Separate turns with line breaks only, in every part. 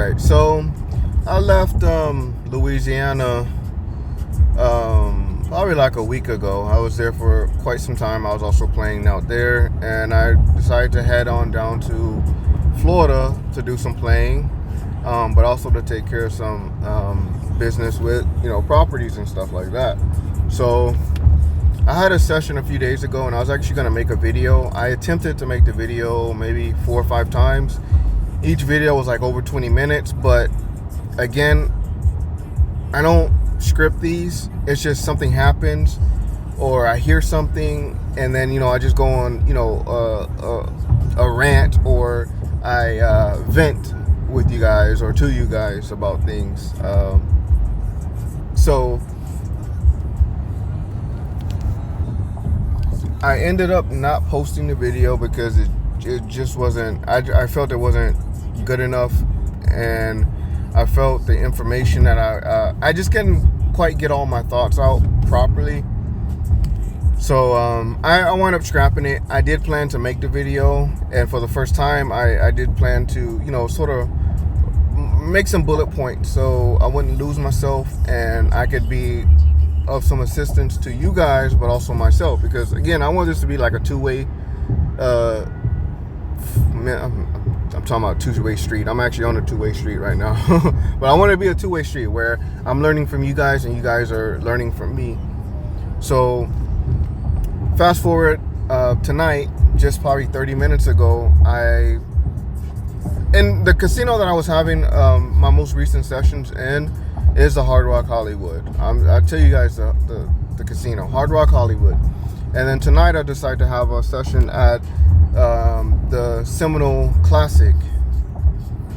Alright, so I left Louisiana probably like a week ago. I was there for quite some time. I was also playing out there, and I decided to head on down to Florida to do some playing, but also to take care of some business with properties and stuff like that. So I had a session a few days ago, and I was actually going to make a video. I attempted to make the video maybe 4 or 5 times. Each video was like over 20 minutes, but again, I don't script these. It's just something happens, or I hear something, and then I just go on a rant, or I vent with you guys or to you guys about things. So I ended up not posting the video because it just wasn't, I felt it wasn't good enough, and I felt the information that I just couldn't quite get all my thoughts out properly. So I wound up scrapping it. I did plan to make the video, and for the first time I did plan to sort of make some bullet points so I wouldn't lose myself, and I could be of some assistance to you guys, but also myself, because again, I want this to be like a two-way I'm talking about two-way street. I'm actually on a two-way street right now. But I want it to be a two-way street where I'm learning from you guys and you guys are learning from me. So fast forward tonight, just probably 30 minutes ago, in the casino that I was having my most recent sessions in is the Hard Rock Hollywood. I'll tell you guys the casino, Hard Rock Hollywood. And then tonight I decided to have a session at the Seminole Classic,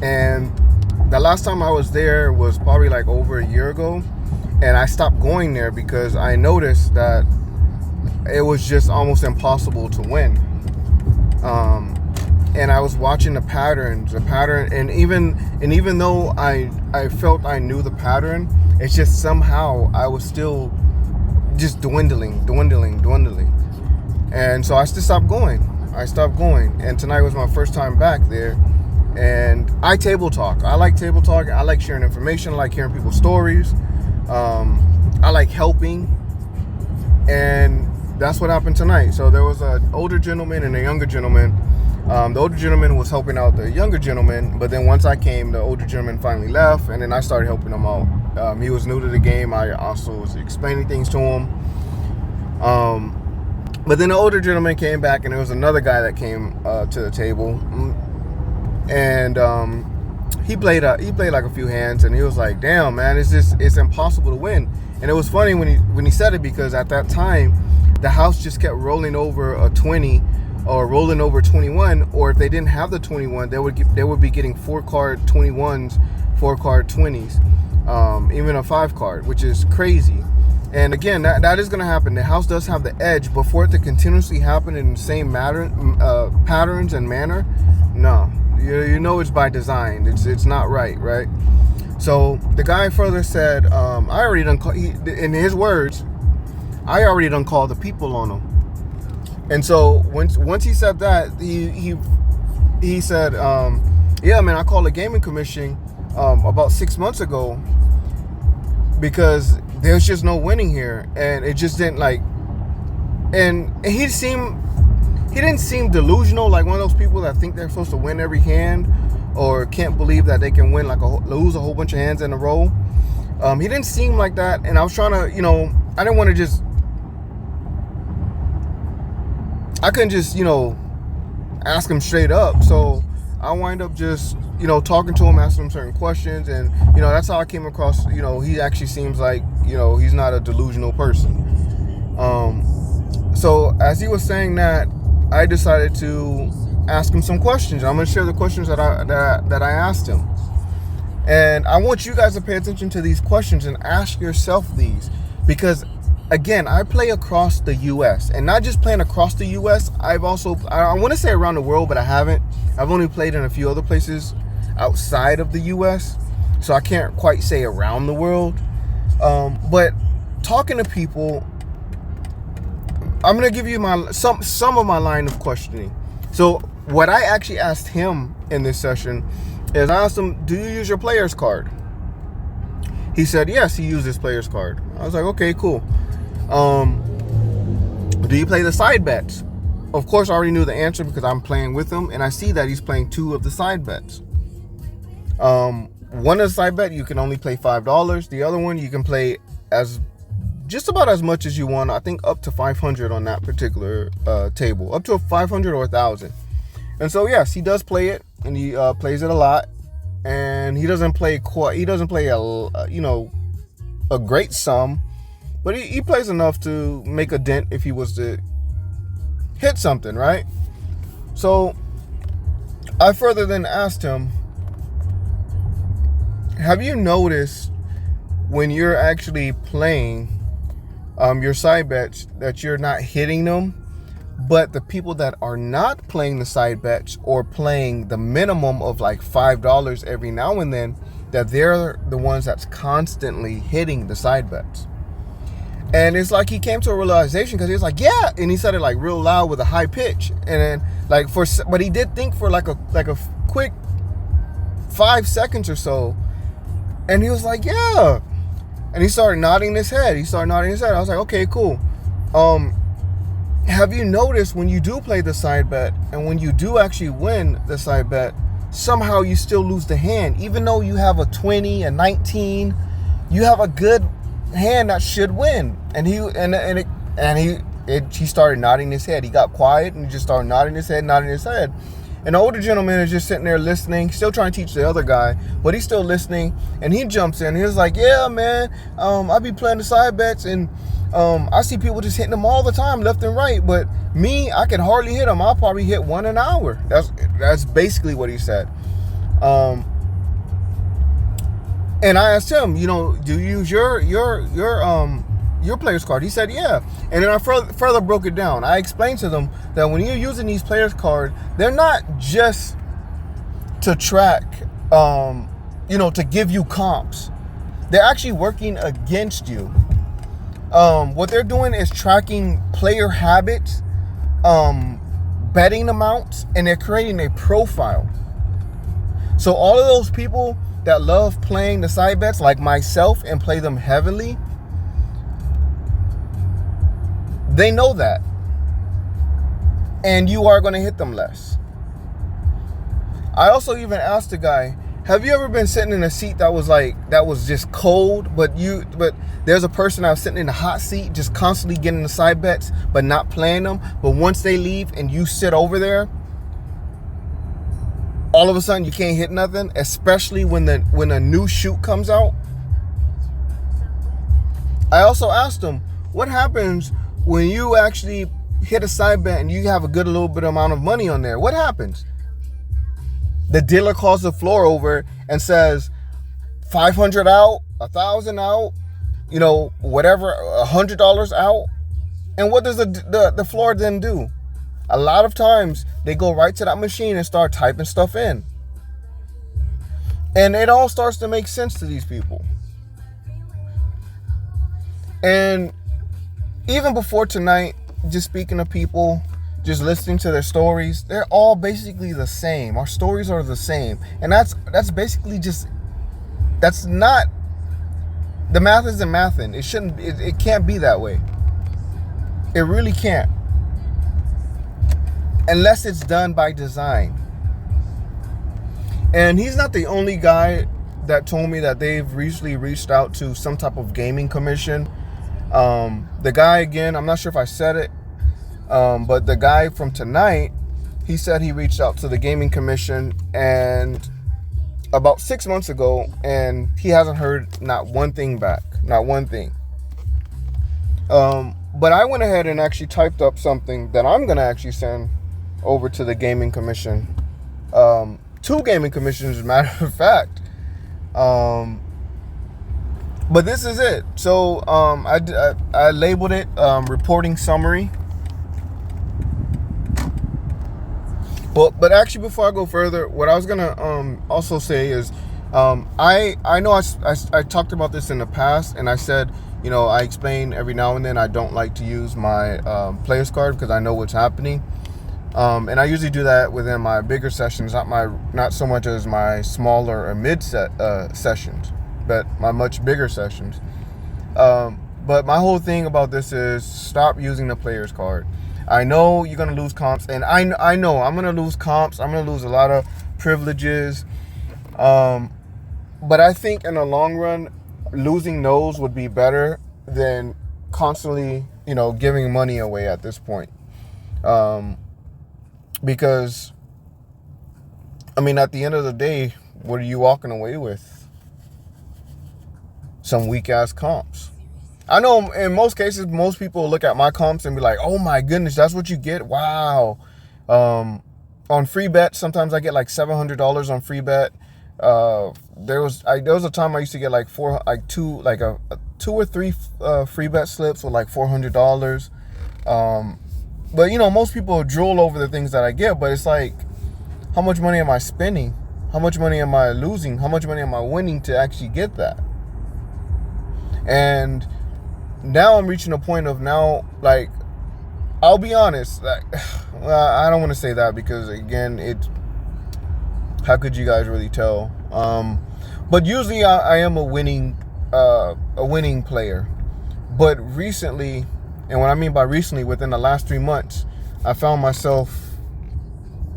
and the last time I was there was probably like over a year ago, and I stopped going there because I noticed that it was just almost impossible to win. And I was watching the pattern, and even though I felt I knew the pattern, it's just somehow I was still just dwindling, and so I just stopped going. And tonight was my first time back there, and I table talk. I like table talk. I like sharing information. I like hearing people's stories. I like helping, and that's what happened tonight. So there was an older gentleman and a younger gentleman. The older gentleman was helping out the younger gentleman, but then once I came, the older gentleman finally left, and then I started helping him out. He was new to the game. I also was explaining things to him. But then the older gentleman came back, and there was another guy that came to the table, and he played like a few hands, and he was like, "Damn, man, it's impossible to win." And it was funny when he said it, because at that time the house just kept rolling over a 20 or rolling over 21, or if they didn't have the 21, they would be getting 4-card 21s, 4-card 20s, even a 5-card, which is crazy. And again, that is going to happen. The house does have the edge, but for it to continuously happen in the same patterns and manner, no, it's by design. It's not right? So the guy further said, I already done in his words, I already done called the people on him. And so once he said that, he said, yeah, man, I called the gaming commission about 6 months ago, because there's just no winning here, and it just didn't and he didn't seem delusional, like one of those people that think they're supposed to win every hand, or can't believe that they can win lose a whole bunch of hands in a row. He didn't seem like that, and I was trying to, I didn't want to I couldn't just ask him straight up, so I wind up just talking to him, asking him certain questions, and that's how I came across. He actually seems like he's not a delusional person. So as he was saying that, I decided to ask him some questions. I'm going to share the questions that I asked him, and I want you guys to pay attention to these questions and ask yourself these, because again, I play across the U.S., and not just playing across the U.S. I want to say around the world, but I haven't. I've only played in a few other places outside of the U.S., so I can't quite say around the world. But talking to people, I'm going to give you some of my line of questioning. So what I actually asked him in this session is I asked him, do you use your player's card? He said, yes, he uses player's card. I was like, okay, cool. Do you play the side bets? Of course, I already knew the answer because I'm playing with him, and I see that he's playing 2 of the side bets. One of the side bet, you can only play $5. The other one, you can play as just about as much as you want. I think up to 500 on that particular table, up to 500 or 1,000. And so yes, he does play it, and he plays it a lot. And he doesn't play a great sum, but he plays enough to make a dent if he was to hit something, right? So I further then asked him, have you noticed when you're actually playing your side bets that you're not hitting them, but the people that are not playing the side bets or playing the minimum of like $5 every now and then, that they're the ones that's constantly hitting the side bets? And it's like he came to a realization, because he was like, yeah, and he said it like real loud with a high pitch, and then but he did think for like a quick 5 seconds or so, and he was like, yeah, and he started nodding his head. I was like, okay, cool. Have you noticed when you do play the side bet and when you do actually win the side bet, somehow you still lose the hand, even though you have a 20, a 19, you have a good hand that should win? And he started nodding his head. He got quiet and he just started nodding his head. And the older gentleman is just sitting there listening, still trying to teach the other guy, but he's still listening. And he jumps in. He was like, yeah, man, I be playing the side bets, and I see people just hitting them all the time, left and right. But me, I can hardly hit them. I'll probably hit one an hour. That's basically what he said. And I asked him, do you use your player's card? He said, yeah. And then I further broke it down. I explained to them that when you're using these player's cards, they're not just to track, to give you comps. They're actually working against you. What they're doing is tracking player habits, betting amounts, and they're creating a profile. So all of those people that love playing the side bets, like myself, and play them heavily, they know that. And you are going to hit them less. I also even asked the guy, have you ever been sitting in a seat that was just cold, but there's a person that was sitting in a hot seat just constantly getting the side bets but not playing them, but once they leave and you sit over there, all of a sudden you can't hit nothing, especially when a new shoot comes out? I also asked him, what happens when you actually hit a side bet and you have a good little bit amount of money on there? What happens? The dealer calls the floor over and says 500 out, 1,000 out, whatever, $100 out. And what does the floor then do? A lot of times they go right to that machine and start typing stuff in. And it all starts to make sense to these people. And even before tonight, just speaking to people, just listening to their stories, they're all basically the same. Our stories are the same. And that's basically that's not, the math isn't mathing. It can't be that way. It really can't. Unless it's done by design. And he's not the only guy that told me that they've recently reached out to some type of gaming commission. The guy, again, I'm not sure if I said it, but the guy from tonight, he said he reached out to the gaming commission and about 6 months ago, and he hasn't heard not one thing back, not one thing. But I went ahead and actually typed up something that I'm going to actually send over to the gaming commission. 2 gaming commissions, as a matter of fact. But this is it. So I labeled it reporting summary. But actually, before I go further, what I was gonna also say is, I know I talked about this in the past, and I said, I explain every now and then I don't like to use my player's card because I know what's happening. And I usually do that within my bigger sessions, not so much as my smaller or mid sessions, but my much bigger sessions. But my whole thing about this is stop using the player's card. I know you're gonna lose comps, and I know I'm gonna lose comps. I'm gonna lose a lot of privileges. But I think in the long run, losing those would be better than constantly, giving money away at this point. Because, at the end of the day, what are you walking away with? Some weak-ass comps. I know in most cases, most people look at my comps and be like, oh my goodness, that's what you get? Wow. On free bet, sometimes I get like $700 on free bet. There was a time I used to get like two or three free bet slips with like $400. But most people drool over the things that I get, but it's like, how much money am I spending? How much money am I losing? How much money am I winning to actually get that? And now I'm reaching a point of like, I'll be honest, like, well, I don't want to say that because again, how could you guys really tell? But usually I am a winning player. But recently, and what I mean by recently, within the last 3 months, I found myself,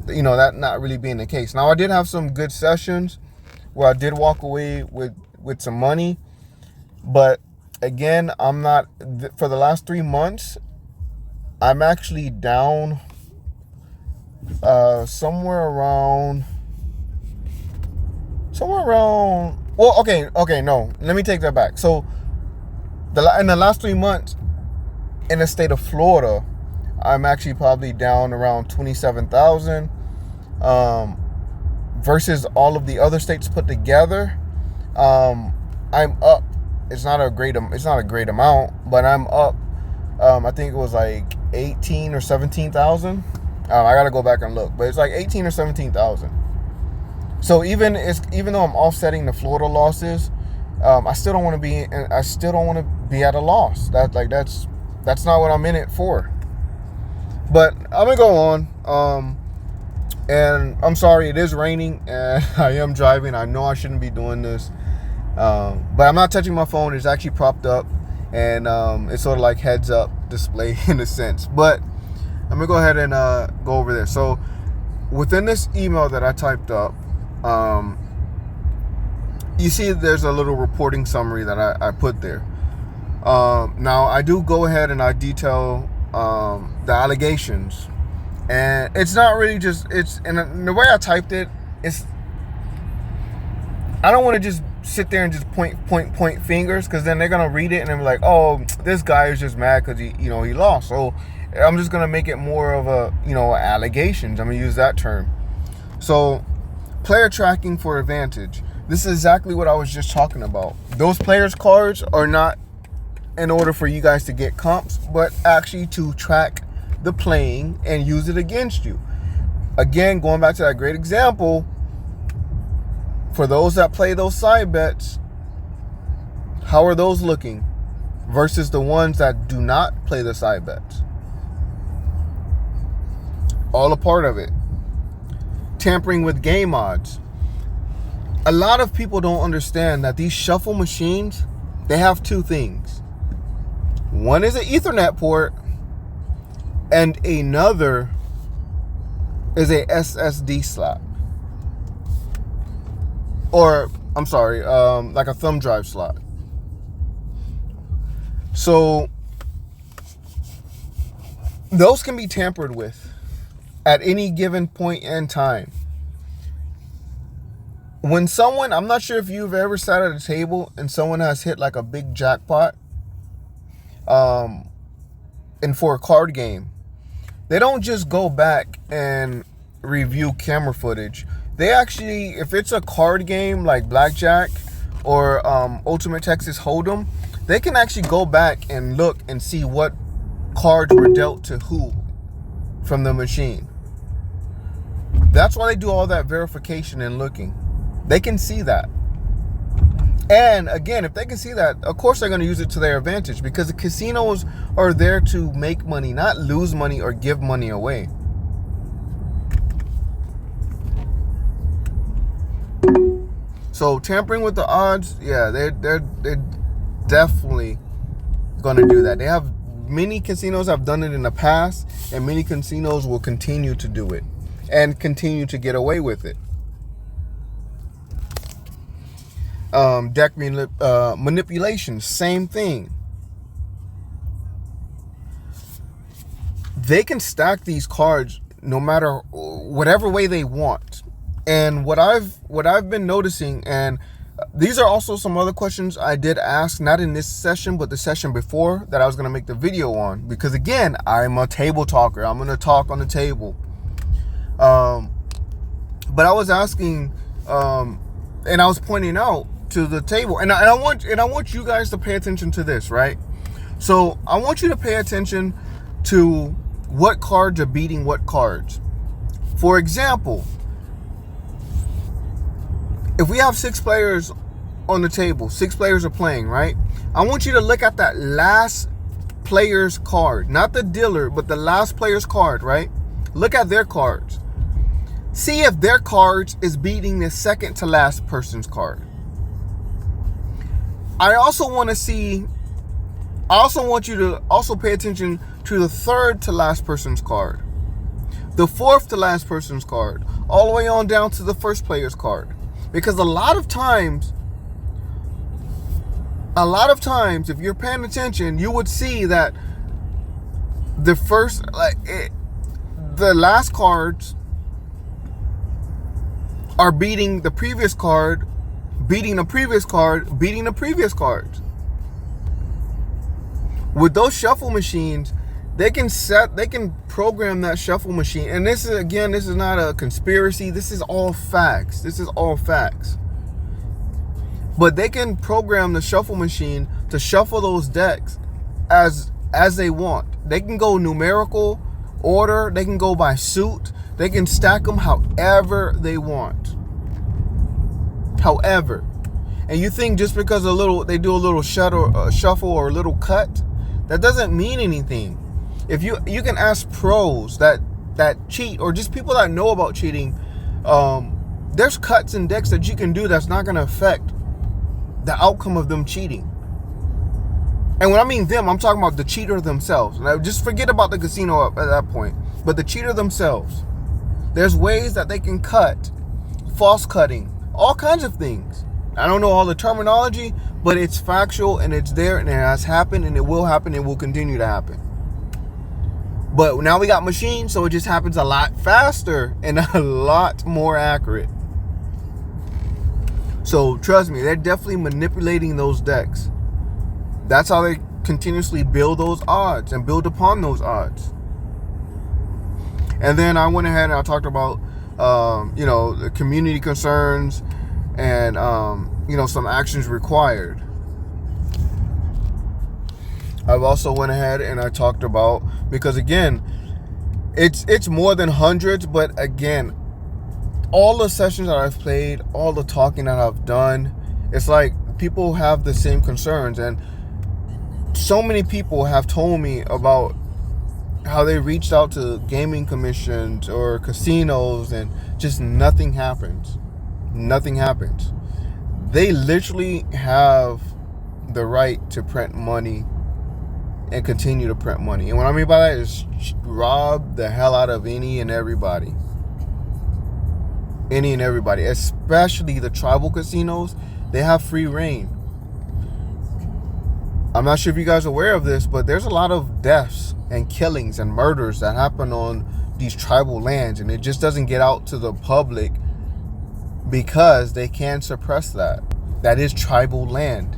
that not really being the case. Now, I did have some good sessions where I did walk away with some money, but again, I'm not, for the last 3 months, I'm actually down somewhere around, well, okay, no, let me take that back. So, in the last 3 months, in the state of Florida, I'm actually probably down around 27,000, versus all of the other states put together. I'm up. It's not a great amount, but I'm up. I think it was like 18 or 17,000. I gotta go back and look, but it's like 18 or 17,000. So even though I'm offsetting the Florida losses, I still don't want to be at a loss. That's not what I'm in it for. But I'm gonna go on. And I'm sorry, it is raining and I am driving. I know I shouldn't be doing this. But I'm not touching my phone. It's actually propped up, and it's sort of like heads up display in a sense. But I'm gonna go ahead and go over there. So within this email that I typed up, you see there's a little reporting summary that I put there. Now I do go ahead and I detail the allegations, and it's not really and the way I typed it, I don't want to just sit there and just point fingers, because then they're gonna read it and they're like, oh, this guy is just mad because he lost. So I'm just gonna make it more of a allegations. I'm gonna use that term. So player tracking for advantage. This is exactly what I was just talking about. Those players' cards are not in order for you guys to get comps, but actually to track the playing and use it against you. Again, going back to that great example, for those that play those side bets, how are those looking versus the ones that do not play the side bets? All a part of it. Tampering with game odds. A lot of people don't understand that these shuffle machines, they have two things. One is an Ethernet port, and another is a SSD slot. Or, I'm sorry, like a thumb drive slot. So, those can be tampered with at any given point in time. When someone, I'm not sure if you've ever sat at a table and someone has hit like a big jackpot, and for a card game, they don't just go back and review camera footage. They actually, if it's a card game like Blackjack or Ultimate Texas Hold'em, they can actually go back and look and see what cards were dealt to who from the machine. That's why they do all that verification and looking. They can see that. And again, if they can see that, of course they're going to use it to their advantage, because the casinos are there to make money, not lose money or give money away. So tampering with the odds, yeah, they're definitely gonna do that. They have many casinos have done it in the past, and many casinos will continue to do it and continue to get away with it. Deck manipulation, same thing. They can stack these cards no matter whatever way they want. And what I've been noticing, and these are also some other questions I did ask, not in this session, but the session before that I was going to make the video on. Because again, I'm a table talker. I'm going to talk on the table. But I was asking, and I was pointing out to the table, and I want you guys to pay attention to this, right? So I want you to pay attention to what cards are beating what cards. For example, if we have 6 players on the table, 6 players are playing, right? I want you to look at that last player's card, not the dealer, but the last player's card, right? Look at their cards. See if their cards is beating the second to last person's card. I also want you to also pay attention to the third to last person's card, the fourth to last person's card, all the way on down to the first player's card. Because a lot of times, if you're paying attention, you would see that the last cards are beating the previous card, beating the previous card, beating the previous cards. With those shuffle machines, they can program that shuffle machine. And this is not a conspiracy. This is all facts. But they can program the shuffle machine to shuffle those decks as they want. They can go numerical order. They can go by suit. They can stack them however they want. However, and you think just because they do a little shuffle or a little cut, that doesn't mean anything. If you can ask pros that cheat, or just people that know about cheating, there's cuts in decks that you can do that's not going to affect the outcome of them cheating. And when I mean them, I'm talking about the cheater themselves. And just forget about the casino at that point, but the cheater themselves. There's ways that they can cut, false cutting, all kinds of things. I don't know all the terminology, but it's factual and it's there and it has happened and it will happen and will continue to happen. But now we got machines, so it just happens a lot faster and a lot more accurate. So trust me, they're definitely manipulating those decks. That's how they continuously build those odds and build upon those odds. And then I went ahead and I talked about, the community concerns and, some actions required. I've also went ahead and I talked about, because again, it's more than hundreds, but again, all the sessions that I've played, all the talking that I've done, it's like people have the same concerns. And so many people have told me about how they reached out to gaming commissions or casinos and just nothing happens. Nothing happens. They literally have the right to print money and continue to print money. And what I mean by that is rob the hell out of any and everybody. Any and everybody, especially the tribal casinos. They have free reign. I'm not sure if you guys are aware of this, but there's a lot of deaths and killings and murders that happen on these tribal lands, and it just doesn't get out to the public because they can suppress that. That is tribal land.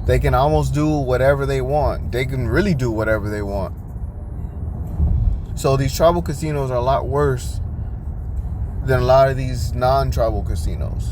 They can almost do whatever they want. They can really do whatever they want. So these tribal casinos are a lot worse than a lot of these non-tribal casinos.